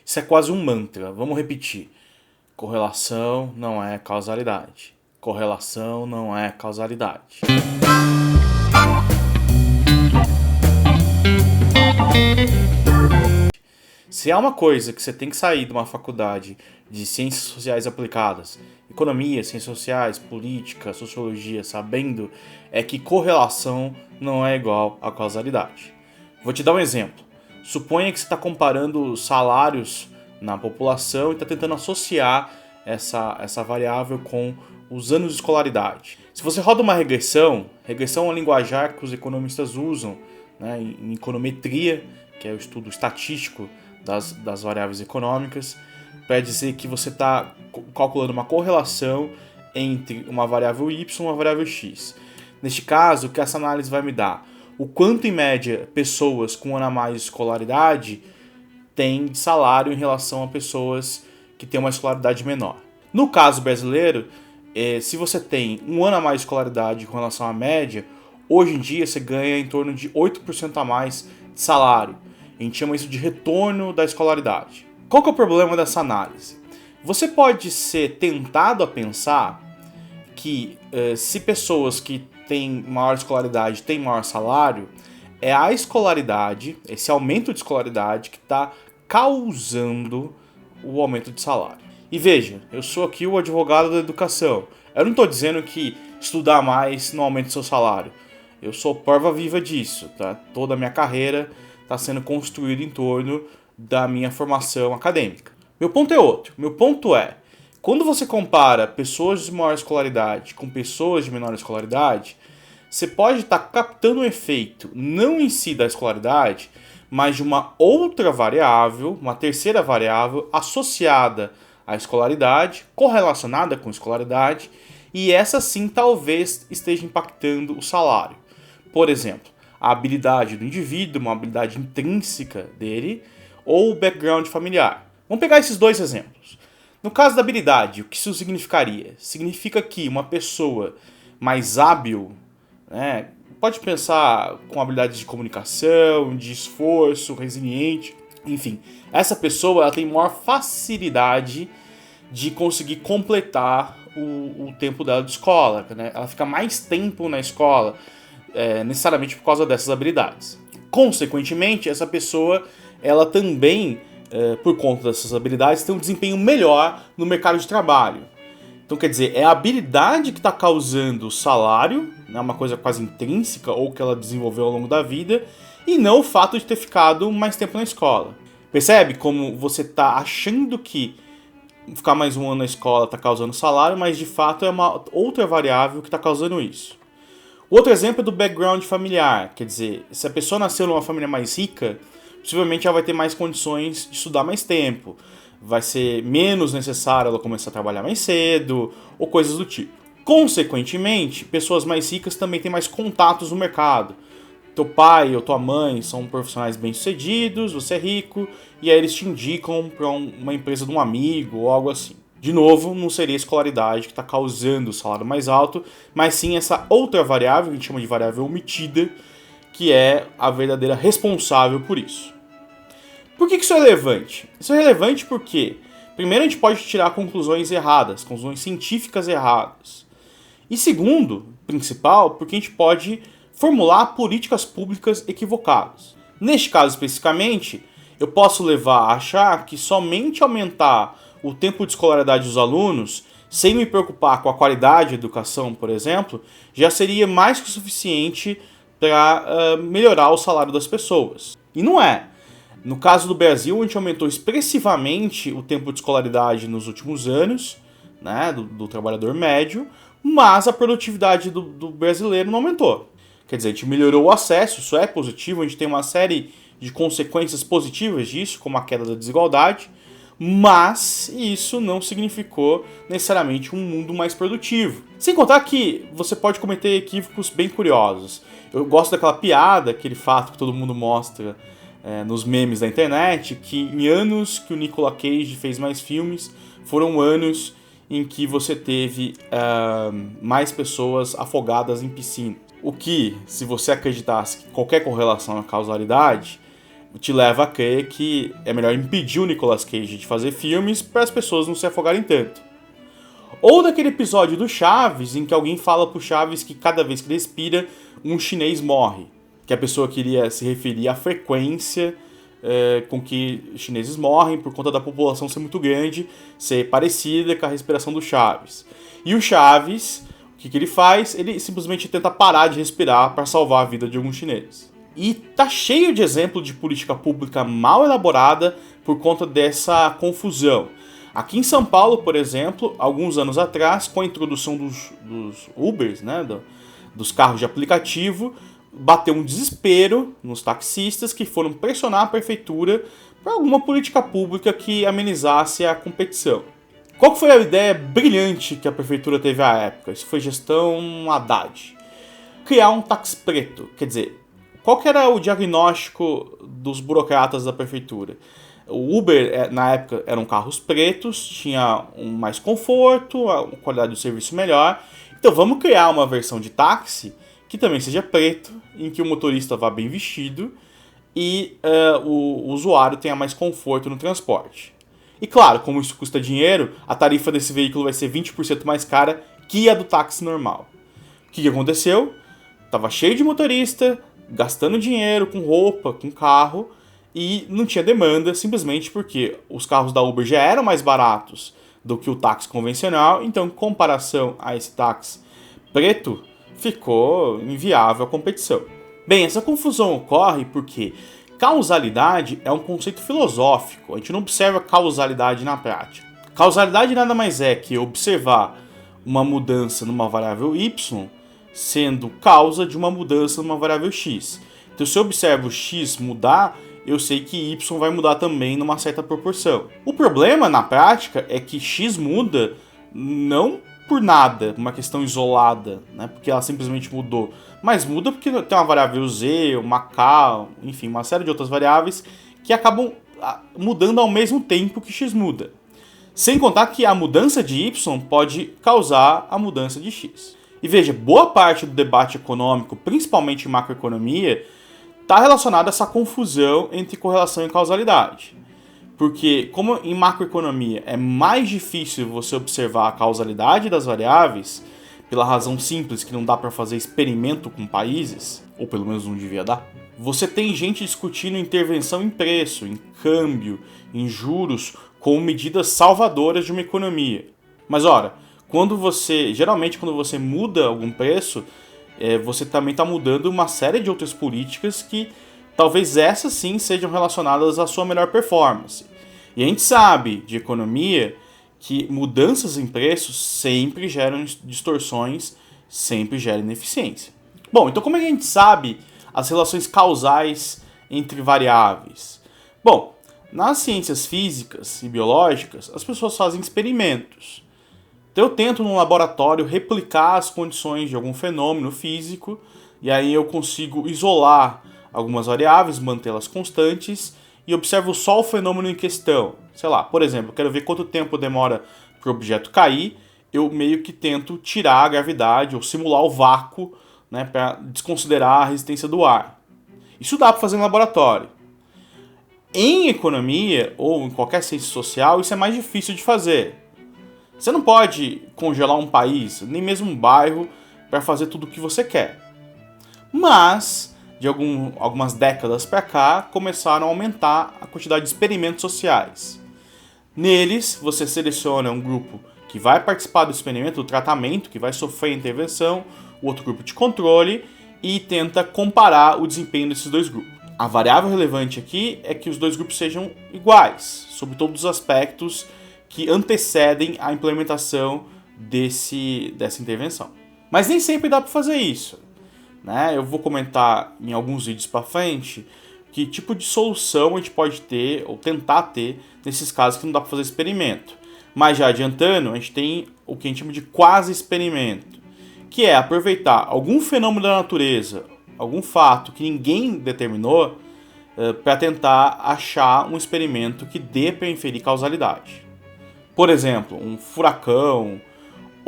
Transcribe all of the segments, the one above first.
Isso é quase um mantra. Vamos repetir. Correlação não é causalidade. Correlação não é causalidade. Se há uma coisa que você tem que sair de uma faculdade de ciências sociais aplicadas, economia, ciências sociais, política, sociologia, sabendo, é que correlação não é igual a causalidade. Vou te dar um exemplo. Suponha que você está comparando salários na população e está tentando associar essa variável com os anos de escolaridade. Se você roda uma regressão é um linguajar que os economistas usam, né, em econometria, que é o estudo estatístico das variáveis econômicas, para dizer que você está calculando uma correlação entre uma variável y e uma variável x. Neste caso, o que essa análise vai me dar? O quanto, em média, pessoas com um ano a mais de escolaridade têm de salário em relação a pessoas que têm uma escolaridade menor. No caso brasileiro, se você tem um ano a mais de escolaridade com relação à média, hoje em dia você ganha em torno de 8% a mais de salário. A gente chama isso de retorno da escolaridade. Qual que é o problema dessa análise? Você pode ser tentado a pensar que se pessoas que têm maior escolaridade têm maior salário, é a escolaridade, esse aumento de escolaridade, que está causando o aumento de salário. E veja, eu sou aqui o advogado da educação. Eu não estou dizendo que estudar mais não aumenta o seu salário. Eu sou prova viva disso, tá? Toda a minha carreira está sendo construída em torno da minha formação acadêmica. Meu ponto é outro. Meu ponto é, quando você compara pessoas de maior escolaridade com pessoas de menor escolaridade, você pode estar captando um efeito não em si da escolaridade, mas de uma outra variável, uma terceira variável associada à escolaridade, correlacionada com a escolaridade, e essa sim talvez esteja impactando o salário. Por exemplo, a habilidade do indivíduo, uma habilidade intrínseca dele, ou o background familiar. Vamos pegar esses dois exemplos. No caso da habilidade, o que isso significaria? Significa que uma pessoa mais hábil, né, pode pensar com habilidades de comunicação, de esforço, resiliente, enfim. Essa pessoa ela tem maior facilidade de conseguir completar o tempo dela de escola, né? Ela fica mais tempo na escola, necessariamente por causa dessas habilidades. Consequentemente, essa pessoa ela também, por conta dessas habilidades, tem um desempenho melhor no mercado de trabalho. Então, quer dizer, é a habilidade que está causando o salário, né, uma coisa quase intrínseca ou que ela desenvolveu ao longo da vida, e não o fato de ter ficado mais tempo na escola. Percebe como você está achando que ficar mais um ano na escola está causando salário, mas de fato é uma outra variável que está causando isso. O outro exemplo é do background familiar, quer dizer, se a pessoa nasceu numa família mais rica, possivelmente ela vai ter mais condições de estudar mais tempo, vai ser menos necessário ela começar a trabalhar mais cedo, ou coisas do tipo. Consequentemente, pessoas mais ricas também têm mais contatos no mercado. Teu pai ou tua mãe são profissionais bem-sucedidos, você é rico, e aí eles te indicam para uma empresa de um amigo ou algo assim. De novo, não seria a escolaridade que está causando o salário mais alto, mas sim essa outra variável, que a gente chama de variável omitida, que é a verdadeira responsável por isso. Por que isso é relevante? Isso é relevante porque, primeiro, a gente pode tirar conclusões erradas, conclusões científicas erradas. E segundo, principal, porque a gente pode formular políticas públicas equivocadas. Neste caso especificamente, eu posso levar a achar que somente aumentar o tempo de escolaridade dos alunos, sem me preocupar com a qualidade da educação, por exemplo, já seria mais que o suficiente para melhorar o salário das pessoas. E não é. No caso do Brasil, a gente aumentou expressivamente o tempo de escolaridade nos últimos anos, né, do trabalhador médio, mas a produtividade do brasileiro não aumentou. Quer dizer, a gente melhorou o acesso, isso é positivo, a gente tem uma série de consequências positivas disso, como a queda da desigualdade, mas isso não significou necessariamente um mundo mais produtivo. Sem contar que você pode cometer equívocos bem curiosos. Eu gosto daquela piada, aquele fato que todo mundo mostra nos memes da internet, que em anos que o Nicolas Cage fez mais filmes, foram anos em que você teve mais pessoas afogadas em piscina. O que, se você acreditasse que qualquer correlação é causalidade, te leva a crer que é melhor impedir o Nicolas Cage de fazer filmes para as pessoas não se afogarem tanto. Ou daquele episódio do Chaves, em que alguém fala pro Chaves que cada vez que ele respira, um chinês morre. Que a pessoa queria se referir à frequência com que os chineses morrem por conta da população ser muito grande, ser parecida com a respiração do Chaves. E o Chaves, o que ele faz? Ele simplesmente tenta parar de respirar para salvar a vida de alguns chineses. E tá cheio de exemplo de política pública mal elaborada por conta dessa confusão. Aqui em São Paulo, por exemplo, alguns anos atrás, com a introdução dos Ubers, né, dos carros de aplicativo, bateu um desespero nos taxistas que foram pressionar a prefeitura para alguma política pública que amenizasse a competição. Qual foi a ideia brilhante que a prefeitura teve à época? Isso foi gestão Haddad. Criar um táxi preto. Quer dizer, qual que era o diagnóstico dos burocratas da prefeitura? O Uber, na época, eram carros pretos, tinha mais conforto, uma qualidade de serviço melhor. Então vamos criar uma versão de táxi que também seja preto, em que o motorista vá bem vestido e o usuário tenha mais conforto no transporte. E claro, como isso custa dinheiro, a tarifa desse veículo vai ser 20% mais cara que a do táxi normal. O que aconteceu? Tava cheio de motorista, gastando dinheiro com roupa, com carro, e não tinha demanda, simplesmente porque os carros da Uber já eram mais baratos do que o táxi convencional, então em comparação a esse táxi preto, ficou inviável a competição. Bem, essa confusão ocorre porque causalidade é um conceito filosófico, a gente não observa causalidade na prática. Causalidade nada mais é que observar uma mudança numa variável y sendo causa de uma mudança numa variável x. Então se eu observo o x mudar, eu sei que y vai mudar também numa certa proporção. O problema na prática é que x muda não por nada, uma questão isolada, né? Porque ela simplesmente mudou. Mas muda porque tem uma variável z, uma k, enfim, uma série de outras variáveis que acabam mudando ao mesmo tempo que x muda. Sem contar que a mudança de y pode causar a mudança de x. E veja, boa parte do debate econômico, principalmente em macroeconomia, está relacionada a essa confusão entre correlação e causalidade. Porque, como em macroeconomia é mais difícil você observar a causalidade das variáveis, pela razão simples que não dá para fazer experimento com países, ou pelo menos não devia dar, você tem gente discutindo intervenção em preço, em câmbio, em juros, como medidas salvadoras de uma economia. Mas ora, geralmente quando você muda algum preço, você também está mudando uma série de outras políticas que talvez essas sim sejam relacionadas à sua melhor performance. E a gente sabe de economia que mudanças em preços sempre geram distorções, sempre geram ineficiência. Bom, então como é que a gente sabe as relações causais entre variáveis? Bom, nas ciências físicas e biológicas, as pessoas fazem experimentos. Então eu tento num laboratório replicar as condições de algum fenômeno físico, e aí eu consigo isolar algumas variáveis, mantê-las constantes, e observo só o fenômeno em questão. Sei lá, por exemplo, eu quero ver quanto tempo demora para o objeto cair, eu meio que tento tirar a gravidade ou simular o vácuo, né, para desconsiderar a resistência do ar. Isso dá para fazer no laboratório. Em economia ou em qualquer ciência social, isso é mais difícil de fazer. Você não pode congelar um país, nem mesmo um bairro, para fazer tudo o que você quer. Mas, de algumas décadas para cá, começaram a aumentar a quantidade de experimentos sociais. Neles, você seleciona um grupo que vai participar do experimento, do tratamento, que vai sofrer a intervenção, o outro grupo de controle, e tenta comparar o desempenho desses dois grupos. A variável relevante aqui é que os dois grupos sejam iguais, sobre todos os aspectos que antecedem a implementação dessa intervenção. Mas nem sempre dá para fazer isso, né? Eu vou comentar em alguns vídeos para frente que tipo de solução a gente pode ter ou tentar ter nesses casos que não dá para fazer experimento. Mas já adiantando, a gente tem o que a gente chama de quase experimento, que é aproveitar algum fenômeno da natureza, algum fato que ninguém determinou, para tentar achar um experimento que dê para inferir causalidade. Por exemplo, um furacão,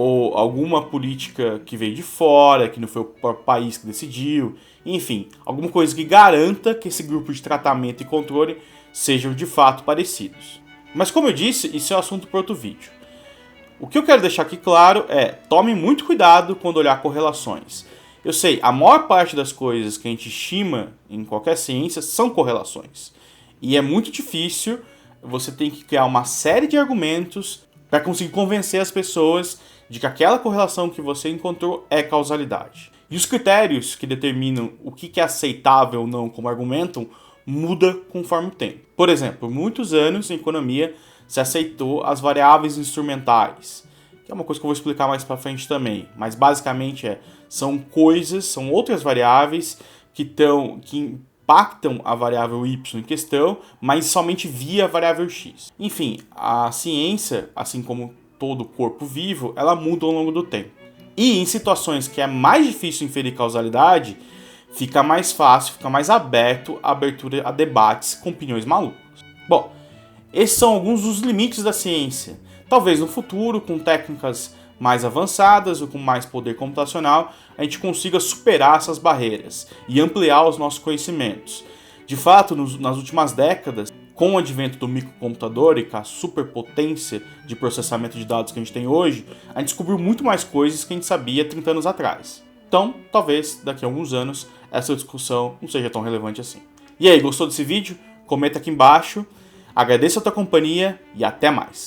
ou alguma política que veio de fora, que não foi o próprio país que decidiu, enfim, alguma coisa que garanta que esse grupo de tratamento e controle sejam de fato parecidos. Mas como eu disse, isso é um assunto para outro vídeo. O que eu quero deixar aqui claro é, tome muito cuidado quando olhar correlações. Eu sei, a maior parte das coisas que a gente estima em qualquer ciência são correlações. E é muito difícil, você tem que criar uma série de argumentos para conseguir convencer as pessoas de que aquela correlação que você encontrou é causalidade. E os critérios que determinam o que é aceitável ou não como argumento muda conforme o tempo. Por exemplo, por muitos anos em economia se aceitou as variáveis instrumentais, que é uma coisa que eu vou explicar mais para frente também, mas basicamente são outras variáveis que impactam a variável y em questão, mas somente via a variável x. Enfim, a ciência, assim como todo corpo vivo, ela muda ao longo do tempo. E em situações que é mais difícil inferir causalidade, fica mais fácil, fica mais aberto a abertura a debates com opiniões malucas. Bom, esses são alguns dos limites da ciência. Talvez no futuro, com técnicas mais avançadas ou com mais poder computacional, a gente consiga superar essas barreiras e ampliar os nossos conhecimentos. De fato, nas últimas décadas, com o advento do microcomputador e com a superpotência de processamento de dados que a gente tem hoje, a gente descobriu muito mais coisas que a gente sabia 30 anos atrás. Então, talvez daqui a alguns anos essa discussão não seja tão relevante assim. E aí, gostou desse vídeo? Comenta aqui embaixo. Agradeço a tua companhia e até mais.